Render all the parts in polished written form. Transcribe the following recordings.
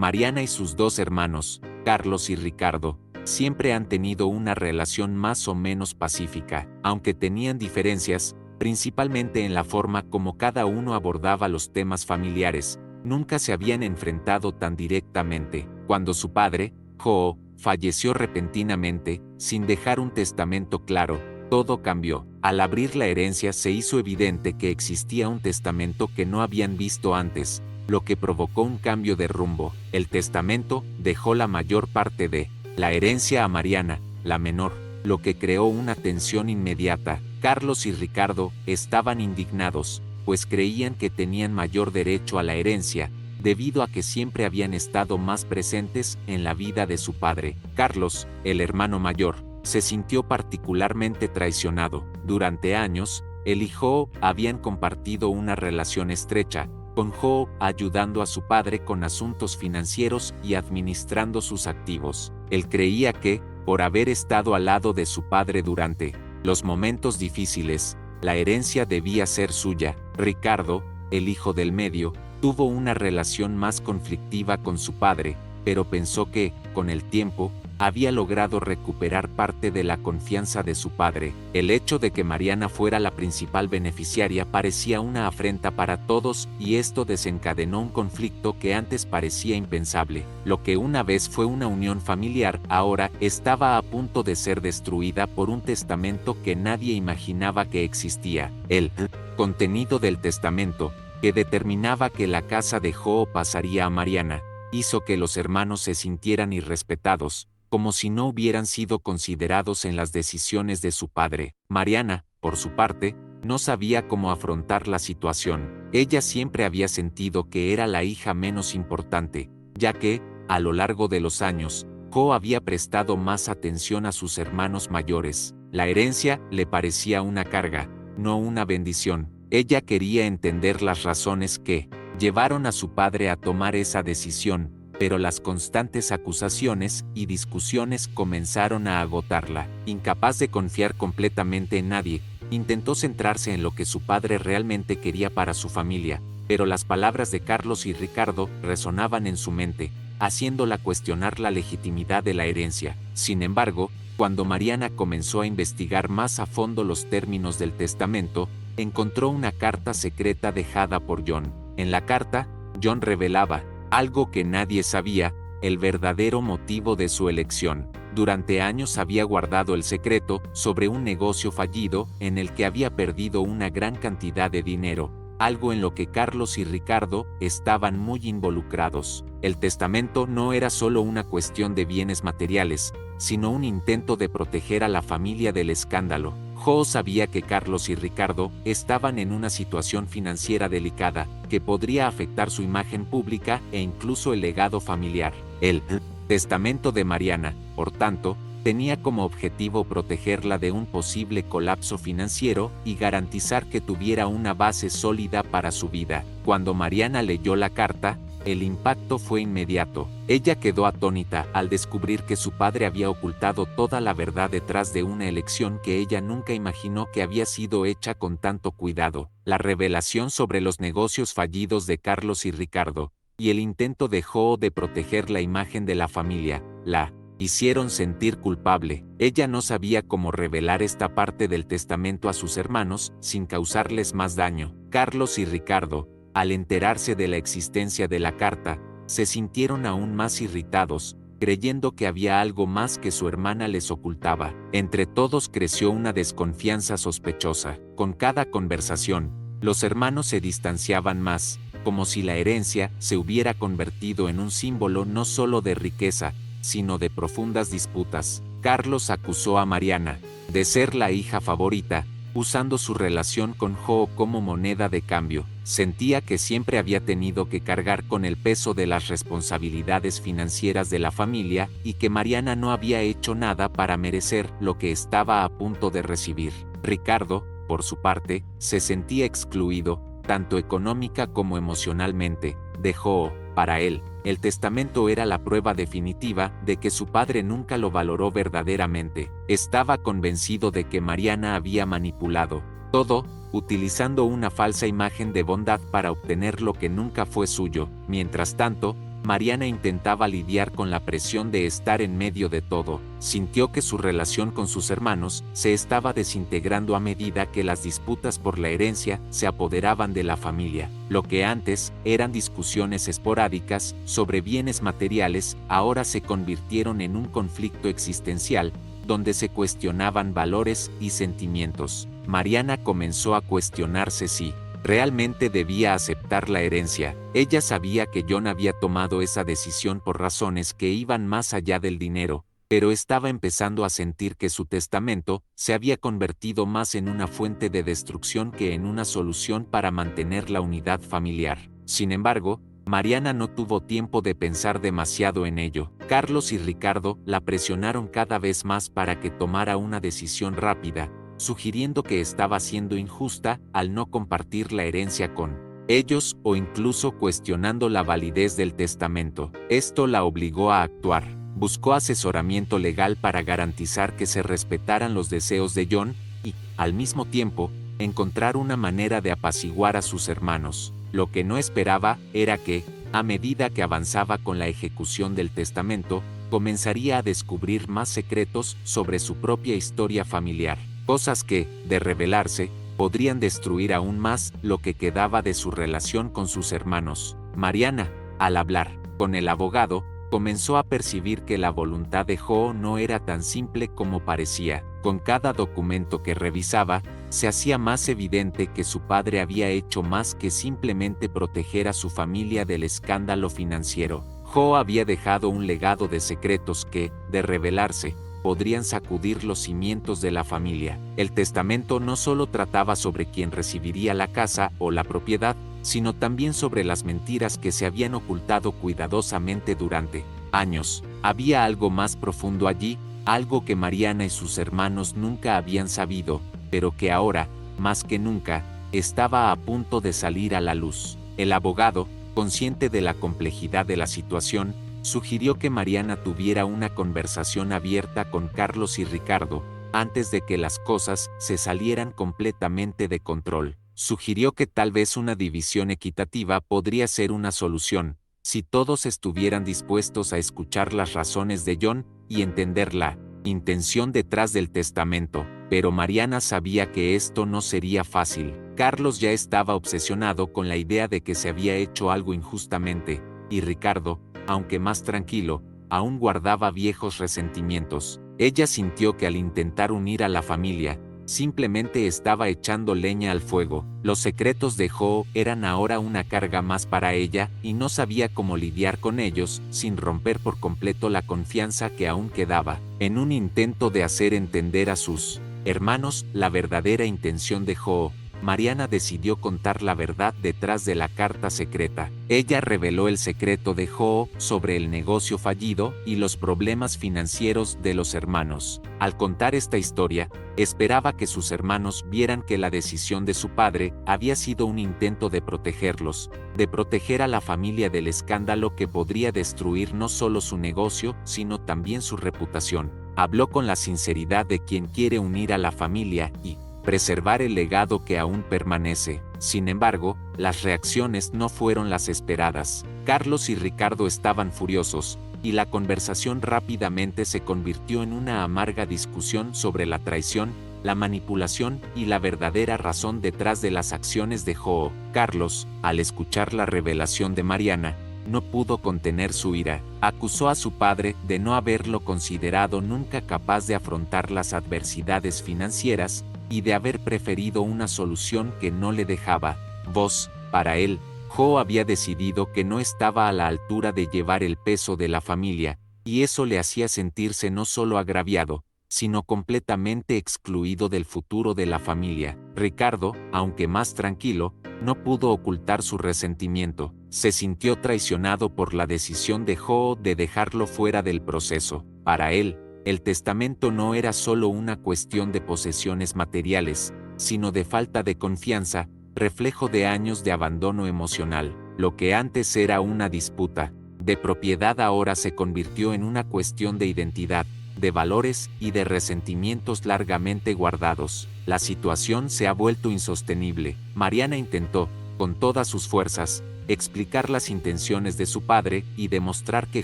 Mariana y sus dos hermanos, Carlos y Ricardo, siempre han tenido una relación más o menos pacífica, aunque tenían diferencias, principalmente en la forma como cada uno abordaba los temas familiares. Nunca se habían enfrentado tan directamente. Cuando su padre, Joo, falleció repentinamente, sin dejar un testamento claro, todo cambió. Al abrir la herencia se hizo evidente que existía un testamento que no habían visto antes, lo que provocó un cambio de rumbo. El testamento dejó la mayor parte de la herencia a Mariana, la menor, lo que creó una tensión inmediata. Carlos y Ricardo estaban indignados, pues creían que tenían mayor derecho a la herencia, debido a que siempre habían estado más presentes en la vida de su padre. Carlos, el hermano mayor, se sintió particularmente traicionado. Durante años, él y Joo habían compartido una relación estrecha, con Joo ayudando a su padre con asuntos financieros y administrando sus activos. Él creía que, por haber estado al lado de su padre durante los momentos difíciles, la herencia debía ser suya. Ricardo, el hijo del medio, tuvo una relación más conflictiva con su padre, pero pensó que, con el tiempo, había logrado recuperar parte de la confianza de su padre. El hecho de que Mariana fuera la principal beneficiaria parecía una afrenta para todos y esto desencadenó un conflicto que antes parecía impensable. Lo que una vez fue una unión familiar ahora estaba a punto de ser destruida por un testamento que nadie imaginaba que existía. El contenido del testamento, que determinaba que la casa de Joo pasaría a Mariana, hizo que los hermanos se sintieran irrespetados, como si no hubieran sido considerados en las decisiones de su padre. Mariana, por su parte, no sabía cómo afrontar la situación. Ella siempre había sentido que era la hija menos importante, ya que, a lo largo de los años, Joo había prestado más atención a sus hermanos mayores. La herencia le parecía una carga, no una bendición. Ella quería entender las razones que llevaron a su padre a tomar esa decisión, pero las constantes acusaciones y discusiones comenzaron a agotarla. Incapaz de confiar completamente en nadie, intentó centrarse en lo que su padre realmente quería para su familia, pero las palabras de Carlos y Ricardo resonaban en su mente, haciéndola cuestionar la legitimidad de la herencia. Sin embargo, cuando Mariana comenzó a investigar más a fondo los términos del testamento, encontró una carta secreta dejada por John. En la carta, John revelaba algo que nadie sabía, el verdadero motivo de su elección. Durante años había guardado el secreto sobre un negocio fallido en el que había perdido una gran cantidad de dinero, algo en lo que Carlos y Ricardo estaban muy involucrados. El testamento no era solo una cuestión de bienes materiales, sino un intento de proteger a la familia del escándalo. Joo sabía que Carlos y Ricardo estaban en una situación financiera delicada, que podría afectar su imagen pública e incluso el legado familiar. El testamento de Mariana, por tanto, tenía como objetivo protegerla de un posible colapso financiero y garantizar que tuviera una base sólida para su vida. Cuando Mariana leyó la carta, el impacto fue inmediato. Ella quedó atónita al descubrir que su padre había ocultado toda la verdad detrás de una elección que ella nunca imaginó que había sido hecha con tanto cuidado. La revelación sobre los negocios fallidos de Carlos y Ricardo, y el intento de Joo de proteger la imagen de la familia, la hicieron sentir culpable. Ella no sabía cómo revelar esta parte del testamento a sus hermanos sin causarles más daño. Carlos y Ricardo, al enterarse de la existencia de la carta, se sintieron aún más irritados, creyendo que había algo más que su hermana les ocultaba. Entre todos creció una desconfianza sospechosa. Con cada conversación, los hermanos se distanciaban más, como si la herencia se hubiera convertido en un símbolo no solo de riqueza, sino de profundas disputas. Carlos acusó a Mariana de ser la hija favorita, usando su relación con Joo como moneda de cambio. Sentía que siempre había tenido que cargar con el peso de las responsabilidades financieras de la familia y que Mariana no había hecho nada para merecer lo que estaba a punto de recibir. Ricardo, por su parte, se sentía excluido, tanto económica como emocionalmente, de Joo. Para él, el testamento era la prueba definitiva de que su padre nunca lo valoró verdaderamente. Estaba convencido de que Mariana había manipulado todo, utilizando una falsa imagen de bondad para obtener lo que nunca fue suyo. Mientras tanto, Mariana intentaba lidiar con la presión de estar en medio de todo. Sintió que su relación con sus hermanos se estaba desintegrando a medida que las disputas por la herencia se apoderaban de la familia. Lo que antes eran discusiones esporádicas sobre bienes materiales, ahora se convirtieron en un conflicto existencial, donde se cuestionaban valores y sentimientos. Mariana comenzó a cuestionarse si realmente debía aceptar la herencia. Ella sabía que John había tomado esa decisión por razones que iban más allá del dinero, pero estaba empezando a sentir que su testamento se había convertido más en una fuente de destrucción que en una solución para mantener la unidad familiar. Sin embargo, Mariana no tuvo tiempo de pensar demasiado en ello. Carlos y Ricardo la presionaron cada vez más para que tomara una decisión rápida, sugiriendo que estaba siendo injusta al no compartir la herencia con ellos o incluso cuestionando la validez del testamento. Esto la obligó a actuar. Buscó asesoramiento legal para garantizar que se respetaran los deseos de John y, al mismo tiempo, encontrar una manera de apaciguar a sus hermanos. Lo que no esperaba era que, a medida que avanzaba con la ejecución del testamento, comenzaría a descubrir más secretos sobre su propia historia familiar. Cosas que, de revelarse, podrían destruir aún más lo que quedaba de su relación con sus hermanos. Mariana, al hablar con el abogado, comenzó a percibir que la voluntad de Joo no era tan simple como parecía. Con cada documento que revisaba, se hacía más evidente que su padre había hecho más que simplemente proteger a su familia del escándalo financiero. Joo había dejado un legado de secretos que, de revelarse, podrían sacudir los cimientos de la familia. El testamento no solo trataba sobre quién recibiría la casa o la propiedad, sino también sobre las mentiras que se habían ocultado cuidadosamente durante años. Había algo más profundo allí, algo que Mariana y sus hermanos nunca habían sabido, pero que ahora, más que nunca, estaba a punto de salir a la luz. El abogado, consciente de la complejidad de la situación, sugirió que Mariana tuviera una conversación abierta con Carlos y Ricardo, antes de que las cosas se salieran completamente de control. Sugirió que tal vez una división equitativa podría ser una solución, si todos estuvieran dispuestos a escuchar las razones de John y entender la intención detrás del testamento, pero Mariana sabía que esto no sería fácil. Carlos ya estaba obsesionado con la idea de que se había hecho algo injustamente, y Ricardo, aunque más tranquilo, aún guardaba viejos resentimientos. Ella sintió que al intentar unir a la familia, simplemente estaba echando leña al fuego. Los secretos de Joo eran ahora una carga más para ella y no sabía cómo lidiar con ellos sin romper por completo la confianza que aún quedaba. En un intento de hacer entender a sus hermanos la verdadera intención de Joo, Mariana decidió contar la verdad detrás de la carta secreta. Ella reveló el secreto de Joo sobre el negocio fallido y los problemas financieros de los hermanos. Al contar esta historia, esperaba que sus hermanos vieran que la decisión de su padre había sido un intento de protegerlos, de proteger a la familia del escándalo que podría destruir no solo su negocio, sino también su reputación. Habló con la sinceridad de quien quiere unir a la familia y preservar el legado que aún permanece. Sin embargo, las reacciones no fueron las esperadas. Carlos y Ricardo estaban furiosos, y la conversación rápidamente se convirtió en una amarga discusión sobre la traición, la manipulación y la verdadera razón detrás de las acciones de Joo. Carlos, al escuchar la revelación de Mariana, no pudo contener su ira. Acusó a su padre de no haberlo considerado nunca capaz de afrontar las adversidades financieras, y de haber preferido una solución que no le dejaba voz. Para él, Joo había decidido que no estaba a la altura de llevar el peso de la familia, y eso le hacía sentirse no solo agraviado, sino completamente excluido del futuro de la familia. Ricardo, aunque más tranquilo, no pudo ocultar su resentimiento. Se sintió traicionado por la decisión de Joo de dejarlo fuera del proceso. Para él, el testamento no era solo una cuestión de posesiones materiales, sino de falta de confianza, reflejo de años de abandono emocional. Lo que antes era una disputa de propiedad ahora se convirtió en una cuestión de identidad, de valores y de resentimientos largamente guardados. La situación se ha vuelto insostenible. Mariana intentó con todas sus fuerzas, explicar las intenciones de su padre y demostrar que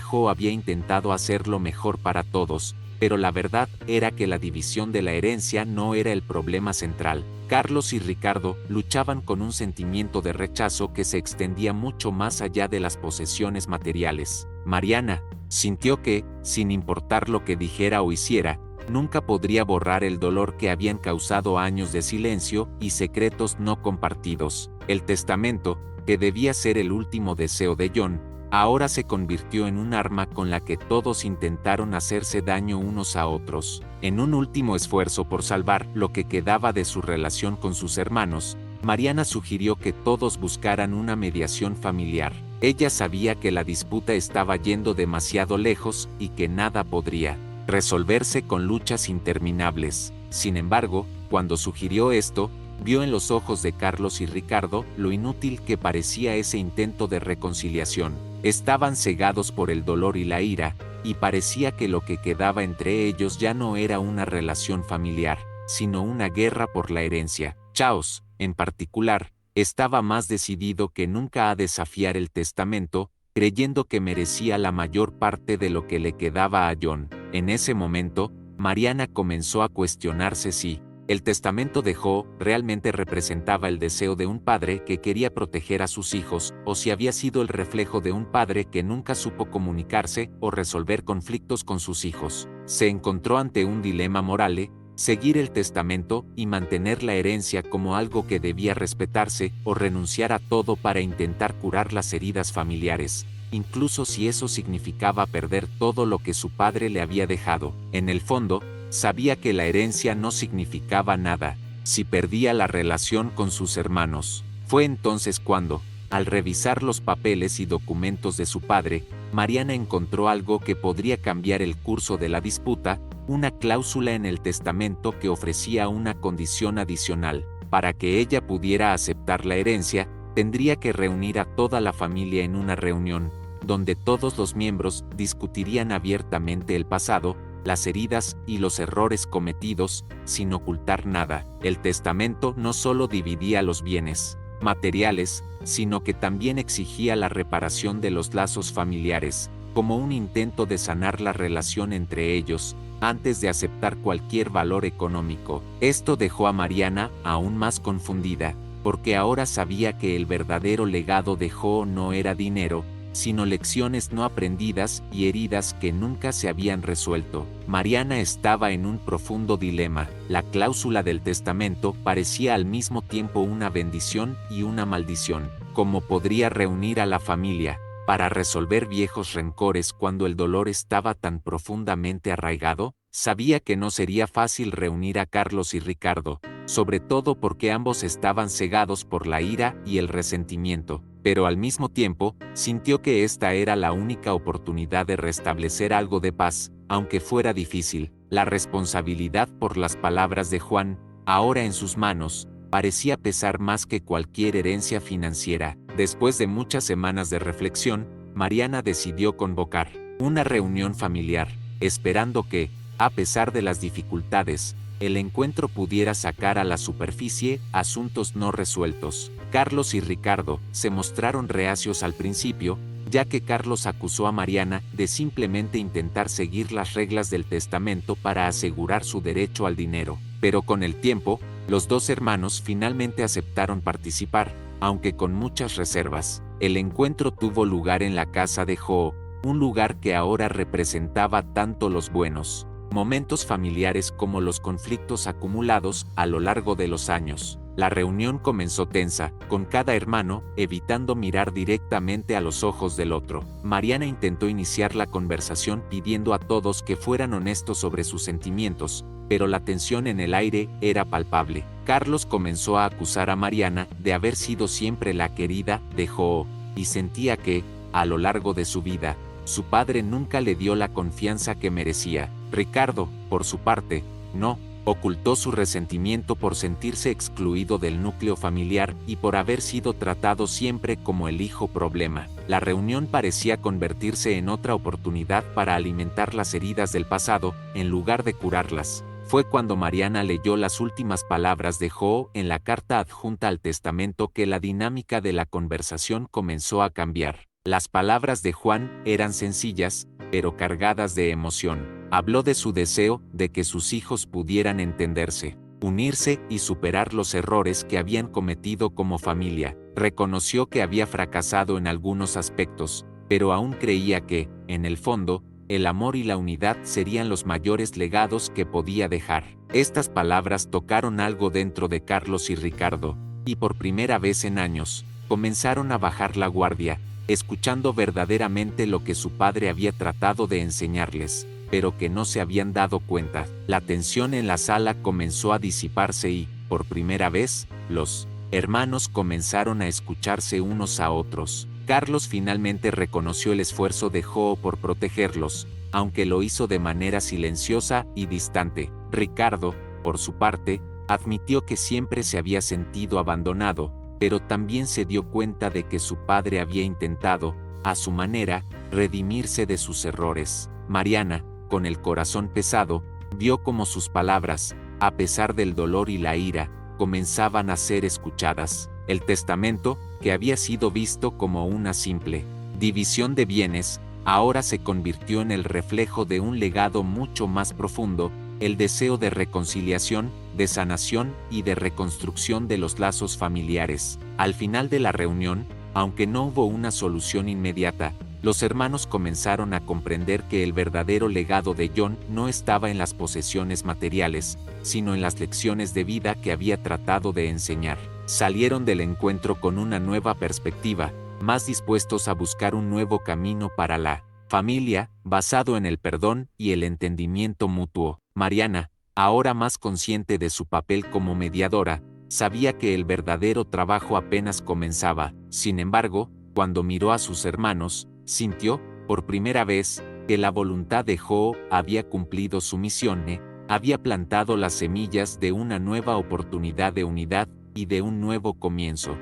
Jo había intentado hacer lo mejor para todos, pero la verdad era que la división de la herencia no era el problema central. Carlos y Ricardo luchaban con un sentimiento de rechazo que se extendía mucho más allá de las posesiones materiales. Mariana sintió que, sin importar lo que dijera o hiciera, nunca podría borrar el dolor que habían causado años de silencio y secretos no compartidos. El testamento, que debía ser el último deseo de John, ahora se convirtió en un arma con la que todos intentaron hacerse daño unos a otros. En un último esfuerzo por salvar lo que quedaba de su relación con sus hermanos, Mariana sugirió que todos buscaran una mediación familiar. Ella sabía que la disputa estaba yendo demasiado lejos y que nada podría resolverse con luchas interminables. Sin embargo, cuando sugirió esto, vio en los ojos de Carlos y Ricardo lo inútil que parecía ese intento de reconciliación. Estaban cegados por el dolor y la ira, y parecía que lo que quedaba entre ellos ya no era una relación familiar, sino una guerra por la herencia. Chaos, en particular, estaba más decidido que nunca a desafiar el testamento, creyendo que merecía la mayor parte de lo que le quedaba a John. En ese momento, Mariana comenzó a cuestionarse si el testamento de Jo realmente representaba el deseo de un padre que quería proteger a sus hijos, o si había sido el reflejo de un padre que nunca supo comunicarse o resolver conflictos con sus hijos. Se encontró ante un dilema moral: seguir el testamento y mantener la herencia como algo que debía respetarse, o renunciar a todo para intentar curar las heridas familiares, incluso si eso significaba perder todo lo que su padre le había dejado. En el fondo, sabía que la herencia no significaba nada si perdía la relación con sus hermanos. Fue entonces cuando, al revisar los papeles y documentos de su padre, Mariana encontró algo que podría cambiar el curso de la disputa: una cláusula en el testamento que ofrecía una condición adicional. Para que ella pudiera aceptar la herencia, tendría que reunir a toda la familia en una reunión, donde todos los miembros discutirían abiertamente el pasado, las heridas y los errores cometidos, sin ocultar nada. El testamento no solo dividía los bienes materiales, sino que también exigía la reparación de los lazos familiares, como un intento de sanar la relación entre ellos, antes de aceptar cualquier valor económico. Esto dejó a Mariana aún más confundida, porque ahora sabía que el verdadero legado de Jo no era dinero, sino lecciones no aprendidas y heridas que nunca se habían resuelto. Mariana estaba en un profundo dilema. La cláusula del testamento parecía al mismo tiempo una bendición y una maldición. ¿Cómo podría reunir a la familia para resolver viejos rencores cuando el dolor estaba tan profundamente arraigado? Sabía que no sería fácil reunir a Carlos y Ricardo, sobre todo porque ambos estaban cegados por la ira y el resentimiento, pero al mismo tiempo, sintió que esta era la única oportunidad de restablecer algo de paz, aunque fuera difícil. La responsabilidad por las palabras de Juan, ahora en sus manos, parecía pesar más que cualquier herencia financiera. Después de muchas semanas de reflexión, Mariana decidió convocar una reunión familiar, esperando que, a pesar de las dificultades, el encuentro pudiera sacar a la superficie asuntos no resueltos. Carlos y Ricardo se mostraron reacios al principio, ya que Carlos acusó a Mariana de simplemente intentar seguir las reglas del testamento para asegurar su derecho al dinero. Pero con el tiempo, los dos hermanos finalmente aceptaron participar, aunque con muchas reservas. El encuentro tuvo lugar en la casa de Jo, un lugar que ahora representaba tanto los buenos momentos familiares como los conflictos acumulados a lo largo de los años. La reunión comenzó tensa, con cada hermano evitando mirar directamente a los ojos del otro. Mariana intentó iniciar la conversación pidiendo a todos que fueran honestos sobre sus sentimientos, pero la tensión en el aire era palpable. Carlos comenzó a acusar a Mariana de haber sido siempre la querida de Jo, y sentía que, a lo largo de su vida, su padre nunca le dio la confianza que merecía. Ricardo, por su parte, no ocultó su resentimiento por sentirse excluido del núcleo familiar y por haber sido tratado siempre como el hijo problema. La reunión parecía convertirse en otra oportunidad para alimentar las heridas del pasado, en lugar de curarlas. Fue cuando Mariana leyó las últimas palabras de Joo en la carta adjunta al testamento que la dinámica de la conversación comenzó a cambiar. Las palabras de Juan eran sencillas, pero cargadas de emoción. Habló de su deseo de que sus hijos pudieran entenderse, unirse y superar los errores que habían cometido como familia. Reconoció que había fracasado en algunos aspectos, pero aún creía que, en el fondo, el amor y la unidad serían los mayores legados que podía dejar. Estas palabras tocaron algo dentro de Carlos y Ricardo, y por primera vez en años, comenzaron a bajar la guardia, escuchando verdaderamente lo que su padre había tratado de enseñarles, pero que no se habían dado cuenta. La tensión en la sala comenzó a disiparse y, por primera vez, los hermanos comenzaron a escucharse unos a otros. Carlos finalmente reconoció el esfuerzo de Joo por protegerlos, aunque lo hizo de manera silenciosa y distante. Ricardo, por su parte, admitió que siempre se había sentido abandonado, pero también se dio cuenta de que su padre había intentado, a su manera, redimirse de sus errores. Mariana, con el corazón pesado, vio cómo sus palabras, a pesar del dolor y la ira, comenzaban a ser escuchadas. El testamento, que había sido visto como una simple división de bienes, ahora se convirtió en el reflejo de un legado mucho más profundo, el deseo de reconciliación, de sanación y de reconstrucción de los lazos familiares. Al final de la reunión, aunque no hubo una solución inmediata, los hermanos comenzaron a comprender que el verdadero legado de John no estaba en las posesiones materiales, sino en las lecciones de vida que había tratado de enseñar. Salieron del encuentro con una nueva perspectiva, más dispuestos a buscar un nuevo camino para la familia, basado en el perdón y el entendimiento mutuo. Mariana, ahora más consciente de su papel como mediadora, sabía que el verdadero trabajo apenas comenzaba. Sin embargo, cuando miró a sus hermanos, sintió, por primera vez, que la voluntad de Joo había cumplido su misión, había plantado las semillas de una nueva oportunidad de unidad y de un nuevo comienzo.